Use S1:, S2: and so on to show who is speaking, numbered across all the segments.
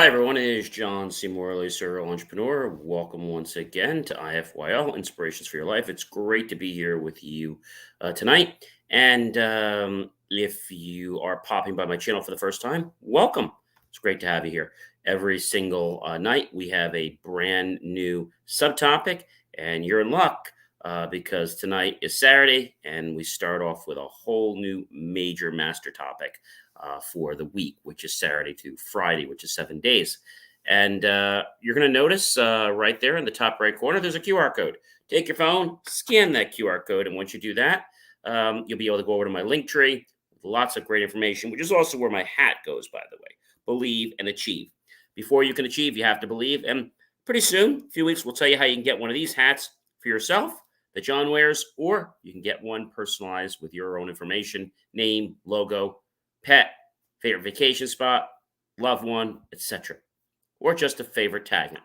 S1: Hi, everyone. It is John C. Morley, serial entrepreneur. Welcome once again to IFYL Inspirations for Your Life. It's great to be here with you tonight. And if you are popping by my channel for the first time, welcome. It's great to have you here. Every single night, we have a brand new subtopic, and you're in luck because tonight is Saturday, and we start off with a whole new major master topic for the week, which is Saturday to Friday, which is 7 days. And you're going to notice right there in the top right corner, there's a QR code. Take your phone, scan that QR code. And once you do that, you'll be able to go over to my link tree with lots of great information, which is also where my hat goes, by the way. Believe and achieve. Before you can achieve, you have to believe. And pretty soon, a few weeks, we'll tell you how you can get one of these hats for yourself that John wears, or you can get one personalized with your own information, name, logo, pet, favorite vacation spot, loved one, etc., or just a favorite tagline.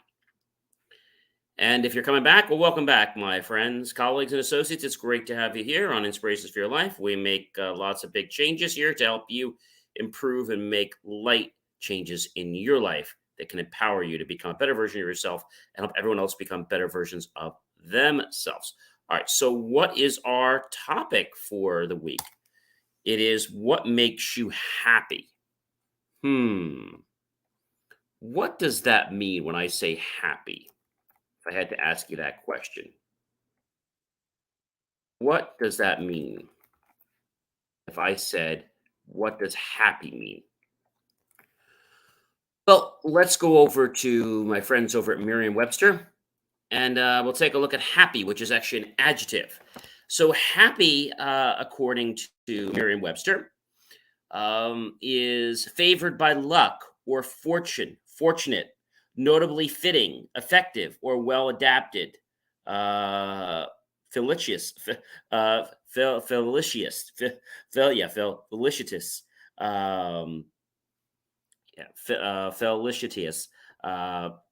S1: And if you're coming back, well, welcome back, my friends, colleagues, and associates. It's great to have you here on Inspirations for Your Life. We make lots of big changes here to help you improve and make light changes in your life that can empower you to become a better version of yourself and help everyone else become better versions of themselves. All right, so what is our topic for the week? It is what makes you happy. What does that mean when I say happy? If I had to ask you that question, what does that mean? If I said, what does happy mean? Well, let's go over to my friends over at Merriam-Webster, and we'll take a look at happy, which is actually an adjective. So happy, according to Merriam-Webster, is favored by luck or fortune, fortunate, notably fitting, effective, or well adapted, felicitous, felicitous, felicitous, um, felicitous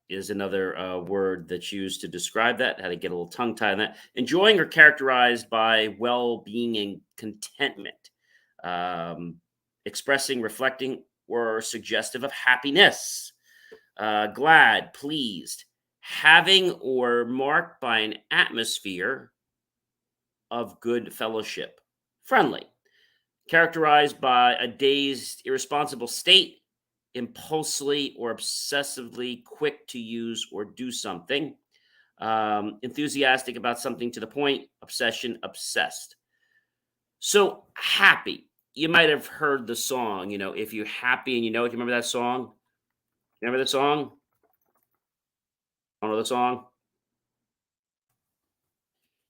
S1: is another word that's used to describe that. How to get a little tongue tied on that. Enjoying or characterized by well being and contentment. Um, Expressing, reflecting, or suggestive of happiness, glad, pleased, having or marked by an atmosphere of good fellowship, friendly, characterized by a dazed, irresponsible state, impulsively or obsessively quick to use or do something, enthusiastic about something to the point, obsession, obsessed. So happy. You might have heard the song, if you're happy and you know it. You remember that song? Remember the song? Know the song?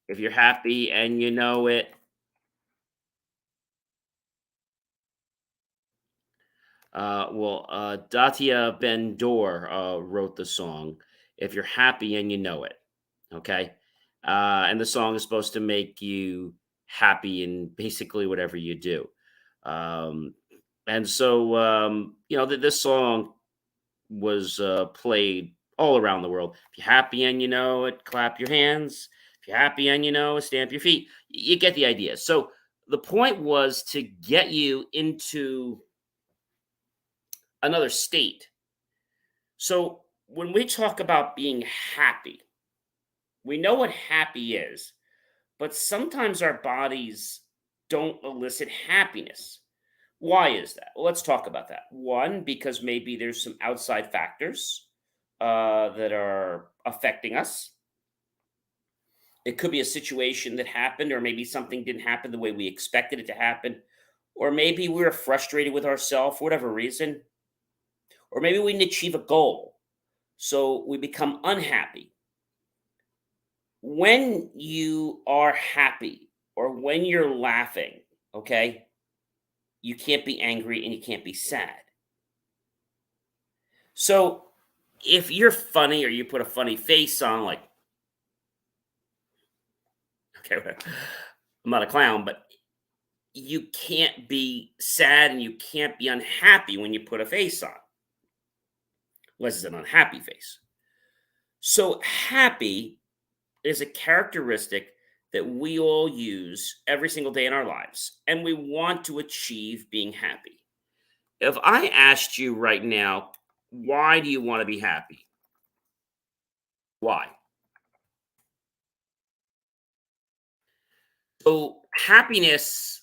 S1: If you're happy and you know it. Datia Ben Dor wrote the song, If You're Happy and You Know It. Okay. And the song is supposed to make you happy in basically whatever you do. Um, and so, this song was played all around the world. If you're happy and you know it, clap your hands. If you're happy and you know it, stamp your feet. You get the idea. So the point was to get you into another state. So when we talk about being happy, we know what happy is, but sometimes our bodies don't elicit happiness. Why is that? Well, let's talk about that. One, because maybe there's some outside factors that are affecting us. It could be a situation that happened, or maybe something didn't happen the way we expected it to happen, or maybe we were frustrated with ourselves for whatever reason, or maybe we didn't achieve a goal, so we become unhappy. When you are happy or when you're laughing, okay, you can't be angry and you can't be sad. So if you're funny or you put a funny face on, like, okay, I'm not a clown, but you can't be sad and you can't be unhappy when you put a face on, unless it's an unhappy face. So happy is a characteristic that we all use every single day in our lives, and we want to achieve being happy. If I asked you right now, Why do you want to be happy? Why? So, happiness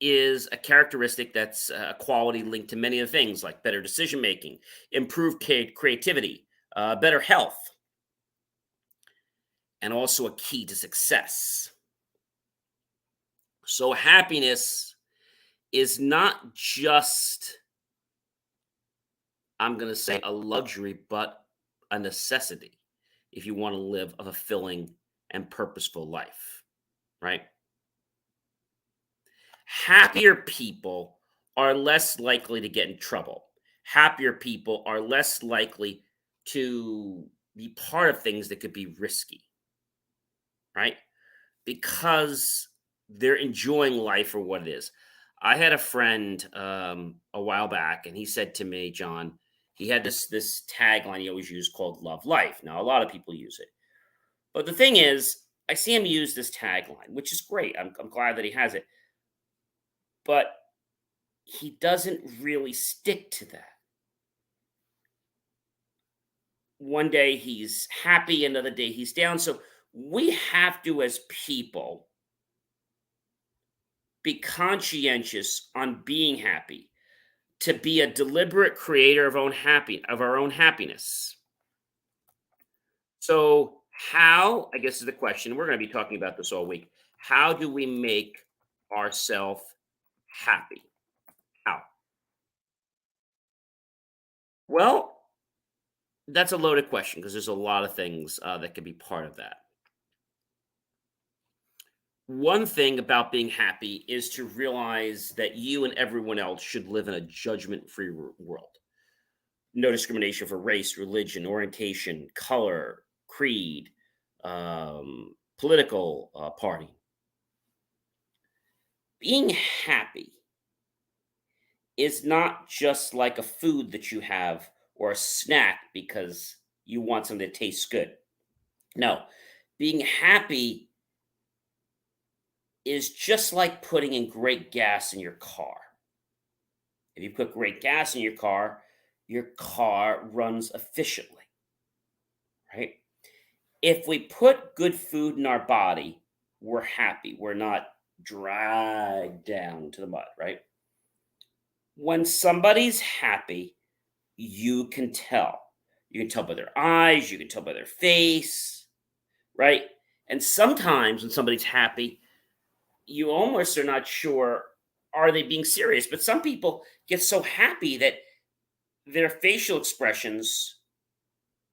S1: is a characteristic that's a quality linked to many of the things like better decision making, improved creativity, better health, and also a key to success. So, happiness is not just, I'm going to say, a luxury, but a necessity if you want to live a fulfilling and purposeful life, right? Happier people are less likely to get in trouble. Happier people are less likely to be part of things that could be risky, right? Because they're enjoying life for what it is. I had a friend a while back, and he said to me, John, he had this tagline he always used called "Love Life." Now, a lot of people use it, but the thing is, I see him use this tagline, which is great. I'm glad that he has it, but he doesn't really stick to that. One day he's happy, another day he's down. So we have to, as people, be conscientious on being happy, to be a deliberate creator of our own happiness. So, how, I guess is the question. We're going to be talking about this all week. How do we make ourselves happy? How? Well, that's a loaded question because there's a lot of things that could be part of that. One thing about being happy is to realize that you and everyone else should live in a judgment free world. No discrimination for race, religion, orientation, color, creed, political party. Being happy is not just like a food that you have or a snack because you want something that tastes good. No, being happy is just like putting in great gas in your car. If you put great gas in your car runs efficiently, right? If we put good food in our body, we're happy. We're not dragged down to the mud, right? When somebody's happy, you can tell. You can tell by their eyes, you can tell by their face, right? And sometimes when somebody's happy, you almost are not sure, are they being serious? But some people get so happy that their facial expressions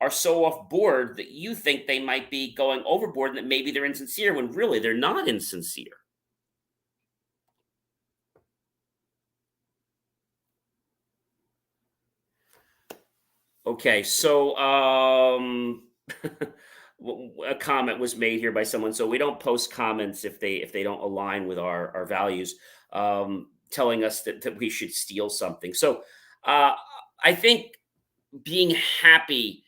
S1: are so off board that you think they might be going overboard and that maybe they're insincere when really they're not insincere. Okay, so a comment was made here by someone. So we don't post comments if they don't align with our values, telling us that we should steal something. So uh, I think being happy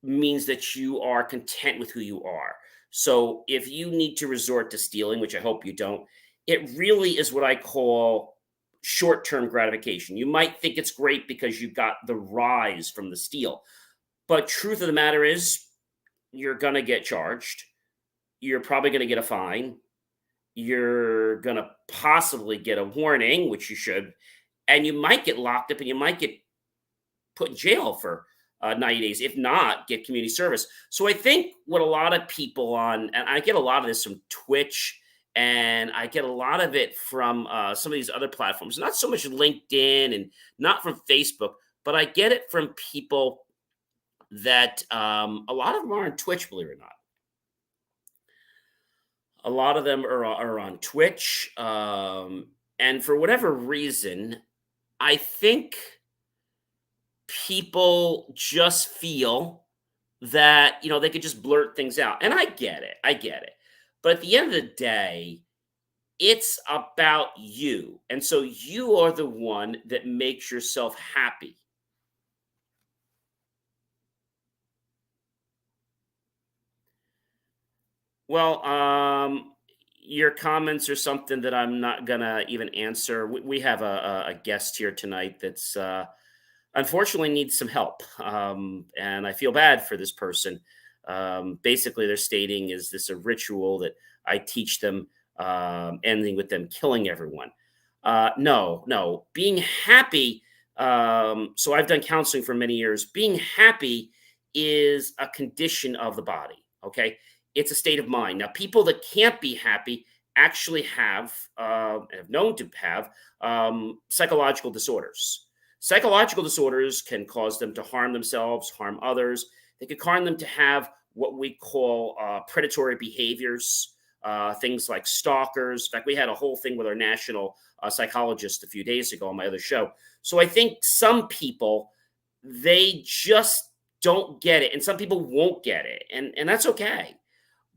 S1: means that you are content with who you are. So if you need to resort to stealing, which I hope you don't, it really is what I call short term gratification. You might think it's great because you got the rise from the steal. But truth of the matter is, you're going to get charged. You're probably going to get a fine. You're going to possibly get a warning, which you should. And you might get locked up and you might get put in jail for 90 days, if not, get community service. So I think what a lot of people on, and I get a lot of this from Twitch, and I get a lot of it from some of these other platforms, not so much LinkedIn and not from Facebook, but I get it from people that a lot of them are on Twitch, believe it or not. A lot of them are on Twitch. And for whatever reason, I think people just feel that, they could just blurt things out. And I get it. I get it. But at the end of the day, it's about you. And so you are the one that makes yourself happy. Well, your comments are something that I'm not gonna even answer. We have a guest here tonight that's unfortunately needs some help. And I feel bad for this person. Basically, they're stating, is this a ritual that I teach them, ending with them killing everyone? No, no. Being happy. So I've done counseling for many years. Being happy is a condition of the body. Okay. It's a state of mind. Now, people that can't be happy actually have known to have psychological disorders. Psychological disorders can cause them to harm themselves, harm others. They could cause them to have what we call predatory behaviors, things like stalkers. In fact, we had a whole thing with our national psychologist a few days ago on my other show. So I think some people, they just don't get it, and some people won't get it, and that's okay.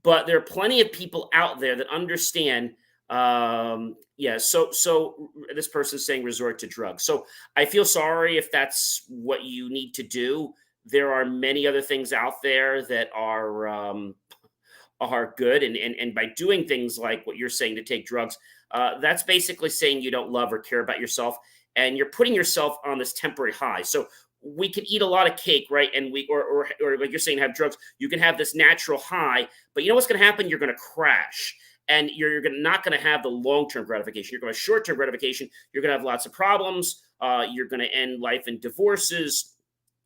S1: But there are plenty of people out there that understand. Yeah, so this person's saying resort to drugs. So I feel sorry if that's what you need to do. There are many other things out there that are good, and by doing things like what you're saying, to take drugs, that's basically saying you don't love or care about yourself, and you're putting yourself on this temporary high. So we can eat a lot of cake, right? And or like you're saying, have drugs. You can have this natural high, but you know what's going to happen? You're going to crash, and not going to have the long term gratification. You're going to have short term gratification. You're going to have lots of problems. You're going to end life in divorces.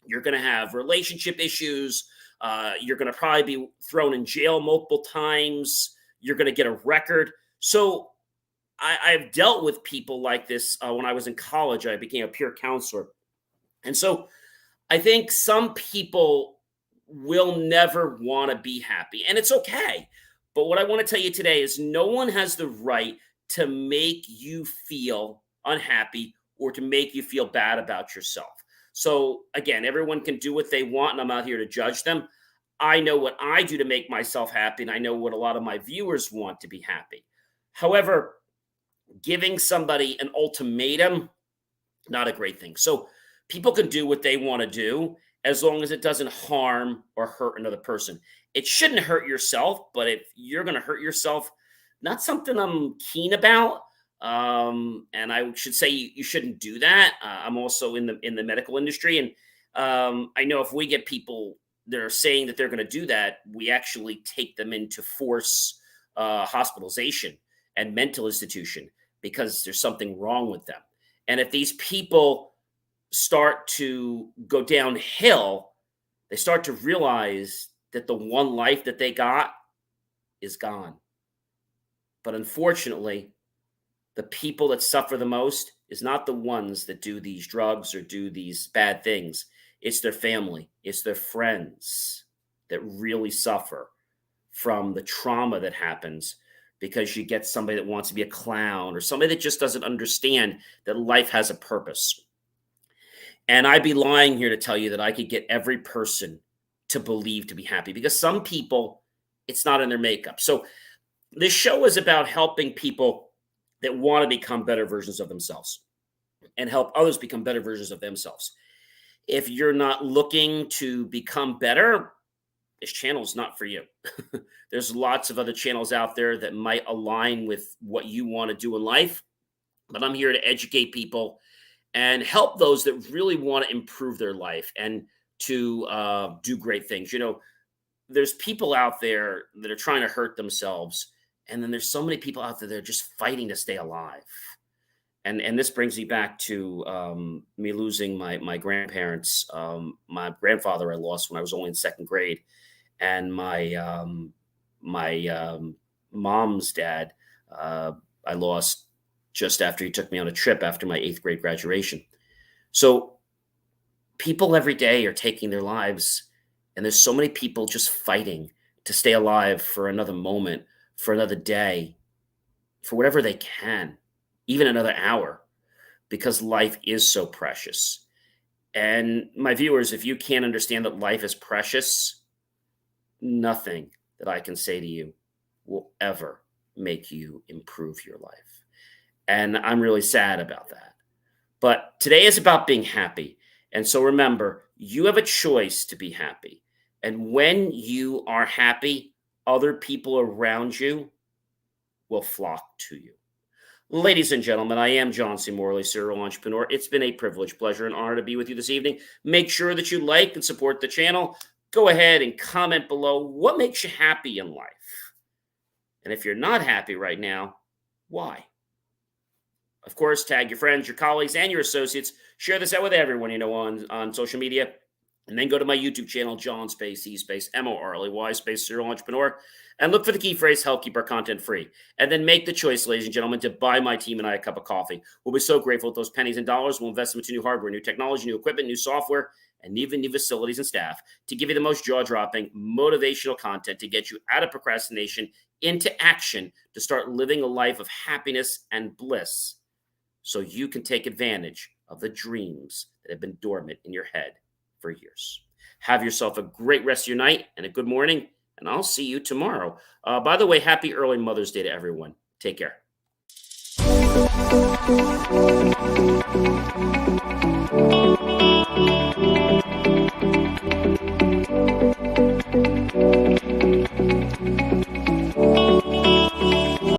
S1: You're going to have relationship issues. You're going to probably be thrown in jail multiple times. You're going to get a record. So I've dealt with people like this when I was in college. I became a peer counselor. And so I think some people will never want to be happy, and it's okay. But what I want to tell you today is no one has the right to make you feel unhappy or to make you feel bad about yourself. So again, everyone can do what they want, and I'm not here to judge them. I know what I do to make myself happy, and I know what a lot of my viewers want to be happy. However, giving somebody an ultimatum, not a great thing. So people can do what they want to do as long as it doesn't harm or hurt another person. It shouldn't hurt yourself, but if you're going to hurt yourself, not something I'm keen about. And I should say you shouldn't do that. I'm also in the medical industry, and I know if we get people that are saying that they're going to do that, we actually take them into force hospitalization and mental institution because there's something wrong with them. And if these people start to go downhill, they start to realize that the one life that they got is gone. But unfortunately, the people that suffer the most is not the ones that do these drugs or do these bad things. It's their family, it's their friends that really suffer from the trauma that happens because you get somebody that wants to be a clown or somebody that just doesn't understand that life has a purpose. And I'd be lying here to tell you that I could get every person to believe to be happy, because some people, it's not in their makeup. So this show is about helping people that want to become better versions of themselves and help others become better versions of themselves. If you're not looking to become better, this channel is not for you. There's lots of other channels out there that might align with what you want to do in life, but I'm here to educate people and help those that really want to improve their life and to do great things. You know, there's people out there that are trying to hurt themselves, and then there's so many people out there that are just fighting to stay alive. And this brings me back to me losing my grandparents. My grandfather I lost when I was only in second grade, and my mom's dad I lost just after he took me on a trip after my eighth grade graduation. So people every day are taking their lives, and there's so many people just fighting to stay alive for another moment, for another day, for whatever they can, even another hour, because life is so precious. And my viewers, if you can't understand that life is precious, nothing that I can say to you will ever make you improve your life. And I'm really sad about that. But today is about being happy. And so remember, you have a choice to be happy. And when you are happy, other people around you will flock to you. Ladies and gentlemen, I am John C. Morley, serial entrepreneur. It's been a privilege, pleasure, and honor to be with you this evening. Make sure that you like and support the channel. Go ahead and comment below what makes you happy in life. And if you're not happy right now, why? Of course, tag your friends, your colleagues, and your associates. Share this out with everyone you know on social media. And then go to my YouTube channel, John Space, E Space, Morley, Space, Serial Entrepreneur, and look for the key phrase, help keep our content free. And then make the choice, ladies and gentlemen, to buy my team and I a cup of coffee. We'll be so grateful with those pennies and dollars. We'll invest them into new hardware, new technology, new equipment, new software, and even new facilities and staff to give you the most jaw-dropping, motivational content to get you out of procrastination into action to start living a life of happiness and bliss so you can take advantage of the dreams that have been dormant in your head for years. Have yourself a great rest of your night and a good morning, and I'll see you tomorrow. By the way, happy early Mother's Day to everyone. Take care.